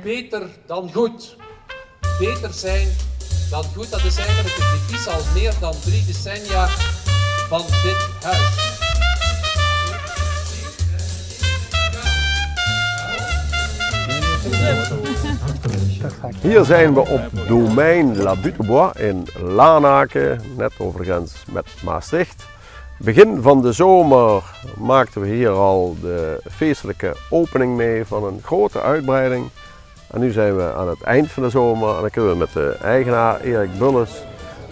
beter dan goed. Beter zijn dan goed, dat is eigenlijk het devies al meer dan 3 decennia van dit huis. Hier zijn we op domein La Butte-Bois in Lanaken, net over de grens met Maastricht. Begin van de zomer maakten we hier al de feestelijke opening mee van een grote uitbreiding. En nu zijn we aan het eind van de zomer en dan kunnen we met de eigenaar Erik Bulles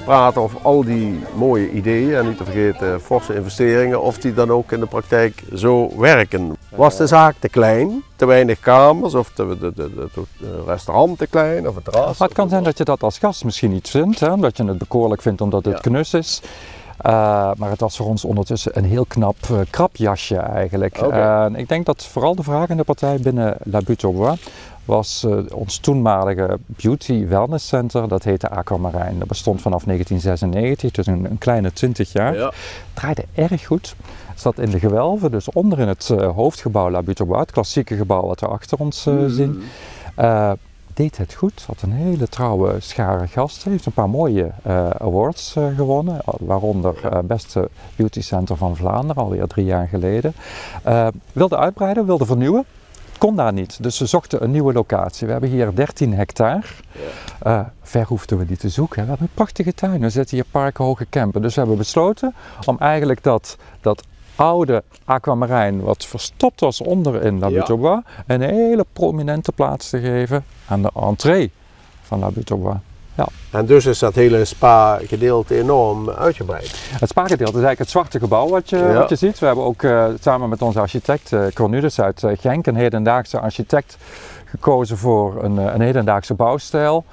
praten over al die mooie ideeën en niet te vergeten forse investeringen, of die dan ook in de praktijk zo werken. Was de zaak te klein, te weinig kamers, of het restaurant te klein of het terras? Maar het kan zijn dat je dat als gast misschien niet vindt, hè? Dat je het bekoorlijk vindt omdat het knus is. Maar het was voor ons ondertussen een heel knap krapjasje eigenlijk. Ik denk dat vooral de vragende partij binnen La Butte-Bois was ons toenmalige beauty wellness center, dat heette Aquamarijn. Dat bestond vanaf 1996, dus een kleine 20 jaar. Ja. Draaide erg goed. Zat in de gewelven, dus onder in het hoofdgebouw La Butte-Bois, het klassieke gebouw wat we achter ons zien. Deed het goed, had een hele trouwe schare gasten, heeft een paar mooie awards gewonnen, waaronder beste beauty center van Vlaanderen, alweer 3 jaar geleden. Wilde uitbreiden, wilde vernieuwen. Kon daar niet, dus we zochten een nieuwe locatie. We hebben hier 13 hectare. Ver hoefden we niet te zoeken. We hebben een prachtige tuin. We zitten hier parkhoge campen. Dus we hebben besloten om eigenlijk dat oude Aquamarijn, wat verstopt was onder in La Butte-Bois, een hele prominente plaats te geven aan de entree van La Butte-Bois. Ja. En dus is dat hele spa-gedeelte enorm uitgebreid. Het spa-gedeelte is eigenlijk het zwarte gebouw wat je ziet. We hebben ook samen met onze architect Cornelius uit Genk, een hedendaagse architect, gekozen voor een hedendaagse bouwstijl.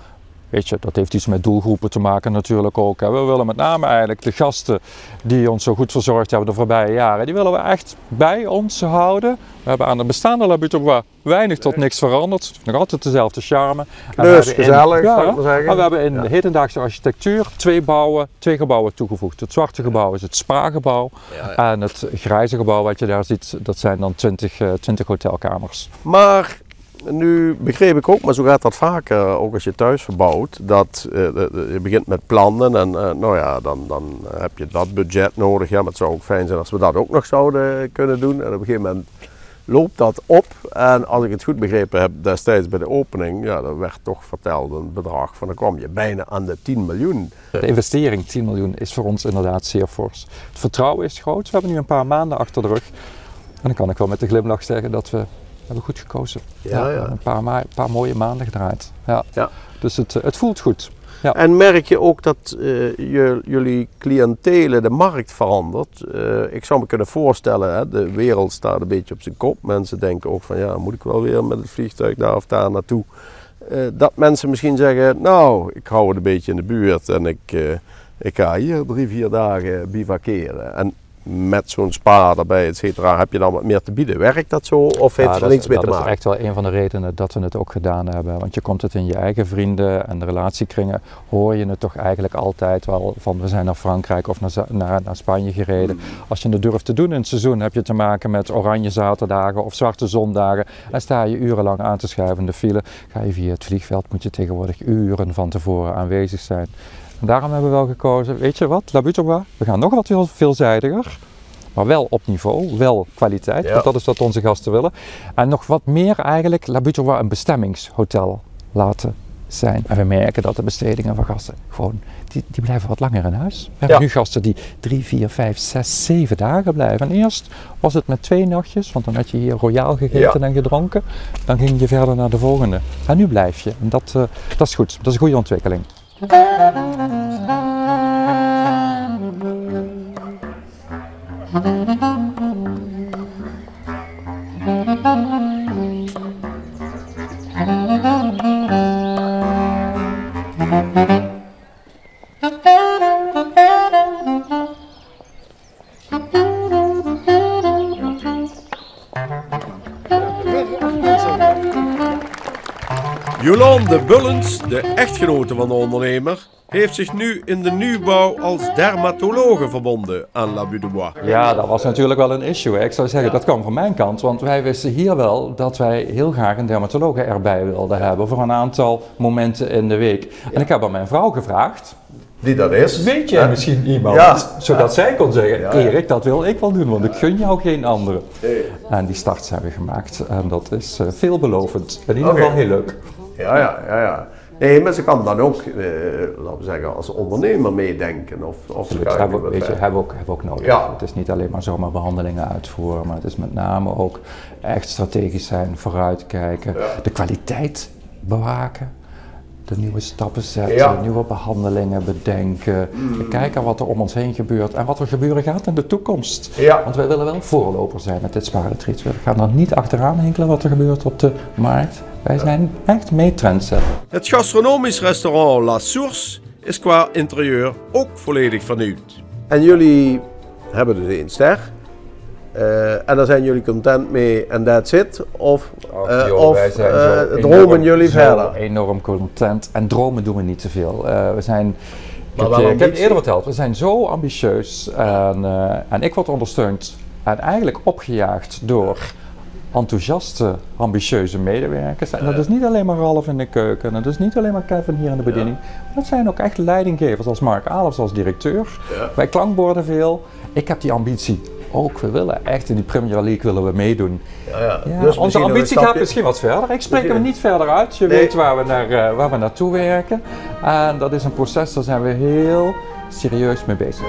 Weet je, dat heeft iets met doelgroepen te maken natuurlijk ook. We willen met name eigenlijk de gasten die ons zo goed verzorgd hebben de voorbije jaren, die willen we echt bij ons houden. We hebben aan de bestaande La Butte-Bois weinig tot niks veranderd. Nog altijd dezelfde charme. Dus gezellig, zou ik maar zeggen. Maar we hebben in de hedendaagse architectuur 2 gebouwen toegevoegd. Het zwarte gebouw is het spa-gebouw. En het grijze gebouw wat je daar ziet, dat zijn dan 20 hotelkamers. Maar nu begreep ik ook, maar zo gaat dat vaker, ook als je thuis verbouwt, dat je begint met plannen en dan heb je dat budget nodig. Ja, maar het zou ook fijn zijn als we dat ook nog zouden kunnen doen. En op een gegeven moment loopt dat op. En als ik het goed begrepen heb destijds bij de opening, er werd toch verteld een bedrag van dan kwam je bijna aan de 10 miljoen. De investering 10 miljoen is voor ons inderdaad zeer fors. Het vertrouwen is groot. We hebben nu een paar maanden achter de rug. En dan kan ik wel met de glimlach zeggen dat we hebben goed gekozen. Een paar mooie maanden gedraaid. Dus het voelt goed. Ja. En merk je ook dat jullie cliëntelen, de markt verandert? Ik zou me kunnen voorstellen, de wereld staat een beetje op zijn kop. Mensen denken ook van moet ik wel weer met het vliegtuig daar of daar naartoe? Dat mensen misschien zeggen, nou, ik hou het een beetje in de buurt en ik ga hier 3-4 dagen bivakeren. En met zo'n spa erbij, et cetera, heb je dan wat meer te bieden. Werkt dat zo of heeft het er niets mee te maken? Dat is echt wel een van de redenen dat we het ook gedaan hebben. Want je komt het in je eigen vrienden en de relatiekringen, hoor je het toch eigenlijk altijd wel van we zijn naar Frankrijk of naar Spanje gereden. Als je het durft te doen in het seizoen, heb je te maken met oranje zaterdagen of zwarte zondagen. En sta je urenlang aan te schuiven in de file. Ga je via het vliegveld, moet je tegenwoordig uren van tevoren aanwezig zijn. En daarom hebben we wel gekozen, weet je wat, La Butte-Bois, we gaan nog wat veelzijdiger, maar wel op niveau, wel kwaliteit, want dat is wat onze gasten willen. En nog wat meer eigenlijk La Butte-Bois een bestemmingshotel laten zijn. En we merken dat de bestedingen van gasten gewoon, die blijven wat langer in huis. We hebben nu gasten die 3, 4, 5, 6, 7 dagen blijven. En eerst was het met 2 nachtjes, want dan had je hier royaal gegeten en gedronken. Dan ging je verder naar de volgende. En nu blijf je. En dat is goed, dat is een goede ontwikkeling. Jolande Bullens, de echtgenote van de ondernemer, heeft zich nu in de nieuwbouw als dermatologe verbonden aan La Butte du Bois. Ja, dat was natuurlijk wel een issue. Hè. Ik zou zeggen, dat kwam van mijn kant, want wij wisten hier wel dat wij heel graag een dermatologe erbij wilden hebben voor een aantal momenten in de week. En ik heb aan mijn vrouw gevraagd. Die dat is. Weet jij misschien iemand? Ja. Zodat zij kon zeggen, Ja. Erik, dat wil ik wel doen, want ik gun jou geen andere. En die start zijn we gemaakt en dat is veelbelovend. In ieder geval heel leuk. Ja. Nee, maar ze kan dan ook, laten we zeggen, als ondernemer meedenken. Of Dat hebben we ook nodig. Ja. Het is niet alleen maar zomaar behandelingen uitvoeren, maar het is met name ook echt strategisch zijn, vooruitkijken, de kwaliteit bewaken. De nieuwe stappen zetten, nieuwe behandelingen bedenken, kijken wat er om ons heen gebeurt en wat er gebeuren gaat in de toekomst. Ja. Want wij willen wel voorloper zijn met dit spa-retreat. We gaan er niet achteraan hinkelen wat er gebeurt op de markt. Wij zijn echt mee trendsetter. Het gastronomisch restaurant La Source is qua interieur ook volledig vernieuwd. En jullie hebben dus 1 ster. En daar zijn jullie content mee en that's it? Of dromen jullie verder? Enorm content en dromen doen we niet te veel. We zijn, Maar ik heb het eerder verteld, we zijn zo ambitieus en ik word ondersteund en eigenlijk opgejaagd door enthousiaste, ambitieuze medewerkers. En dat is niet alleen maar Ralf in de keuken, en dat is niet alleen maar Kevin hier in de bediening. Maar dat zijn ook echt leidinggevers als Mark Alefs als directeur. Wij klankborden veel. Ik heb die ambitie ook. We willen echt in die Premier League willen we meedoen. Dus onze ambitie gaat misschien wat verder. Ik spreek hem niet verder uit. Je weet waar we naartoe werken. En dat is een proces, daar zijn we heel serieus mee bezig.